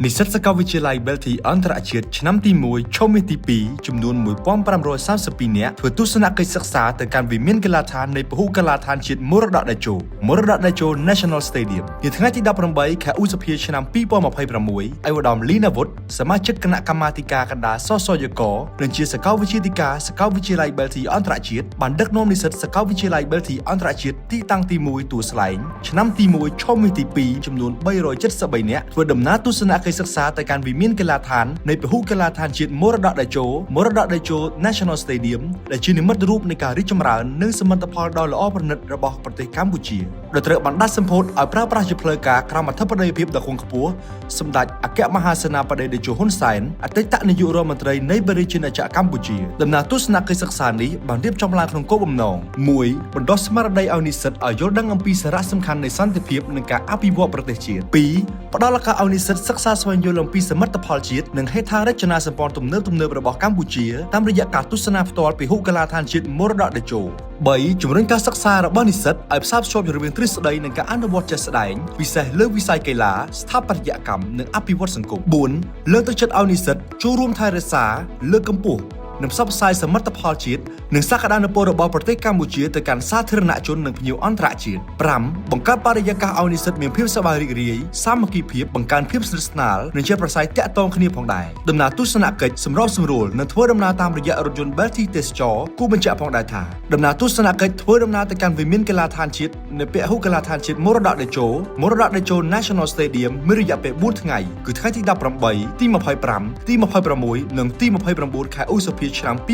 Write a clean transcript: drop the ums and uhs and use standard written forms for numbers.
និស្សិតសាកលវិទ្យាល័យ Belty អន្តរជាតិឆ្នាំទី1 ឈុំទី2ចំនួន 1532 នាក់ធ្វើទស្សនកិច្ចសិក្សាទៅកាន់វិមានកីឡាដ្ឋាននៃពហុកីឡដ្ឋានជាតិមរតកតេជោ National Stadium នាថ្ងៃទី18 ខែឧសភាឆ្នាំ 2026 ឯកឧត្តមលីណាវុធសមាជិកគណៈកម្មាធិការកណ្ដាលសសយក និងជាសាកលវិទ្យាធិការសាកលវិទ្យាល័យ Belty អន្តរជាតិបានដឹកនាំនិស្សិតសាកលវិទ្យាល័យ Belty អន្តរជាតិទីតាំងទី1ទួលស្លែងឆ្នាំទី1ឈុំទី2ចំនួន 373 នាក់ធ្វើដំណើរទស្សនកិច្ចសិក្សាទៅកាន់វិមានកីឡាដ្ឋាននៃពហុកីឡដ្ឋានជាតិមរតកតេជោ National Stadium ដែលជានិមិត្តរូបនៃការរីកចម្រើននិងសមិទ្ធផលដ៏ល្អប្រណិតរបស់ប្រទេសកម្ពុជាដែលត្រូវបានដាក់សម្ពោធឲ្យប្រើប្រាស់ជាផ្លូវការក្រោមអធិបតេយ្យភាពដ៏ខ្ពង់ខ្ពស់សម្ដេចអគ្គមហាសេនាបតីតេជោហ៊ុនសែនអតីតនាយករដ្ឋមន្ត្រីនៃព្រះរាជាណាចក្រកម្ពុជាដំណើរទស្សនកិច្ចសិក្សានេះបានរៀបចំឡើងក្នុងគោលបំណង 1. បណ្ដុះស្មារតីឲ្យនិស្សិតឲ្យយល់ដឹងអំពីសារៈសំខាន់នៃសន្តិភាពនិងការអភិវឌ្ឍប្រទេសជាតិ 2. ផ្ដល់ឱកាសឲ្យនិស្សិតសិក្សាស្វែងយល់អំពីសមិទ្ធផលជាតិនិងហេដ្ឋារចនាសម្ព័ន្ធទំនើបៗរបស់កម្ពុជាតាមរយៈការទស្សនាផ្ទាល់ពហុកីឡដ្ឋានជាតិមរតកតេជោ 3. ជំរុញការសិក្សារបស់និស្សិតឲ្យផ្សារភ្ជាប់រវាងទ្រឹស្ដីនិងការអនុវត្តជាក់ស្ដែងពិសេសលើវិស័យកីឡាស្ថាបត្យកម្មនិងអភិវឌ្ឍសង្គម 4. លើកទឹកចិត្តឲ្យនិស្សិតចូលរួមថែរក្សាលើកកម្ពស់និងផ្សព្វផ្សាយសមិទ្ធផលជាតិនិងសក្តានុពលរបស់ប្រទេសកម្ពុជាទៅកាន់សាធារណជននិងភ្ញៀវអន្តរជាតិ 5. បង្កើតបរិយាកាសឲ្យនិស្សិតមានភាពសប្បាយរីករាយសាមគ្គីភាពបង្កើនភាពស្និទ្ធស្នាលនិងជាប្រស័យតាក់ទងគ្នាផងដែរដំណើរទស្សនកិច្ចសម្របសម្រួលនិងធ្វើដំណើរតាមរយៈរថយន្ត Belty ទេសចរគូបញ្ជាក់ផងដែរថាដំណើរទស្សនកិច្ចធ្វើដំណើរទៅកាន់វិមានកីឡដ្ឋានជាតិនៃពហុកីឡដ្ឋានជាតិមរតកតេជោ National Stadium មានរយៈពេល 4 ថ្ងៃគឺថ្ងៃទី18 ទី25 ទី 26 និងទី 29 ខែឧសភាឆ្នាំ 2026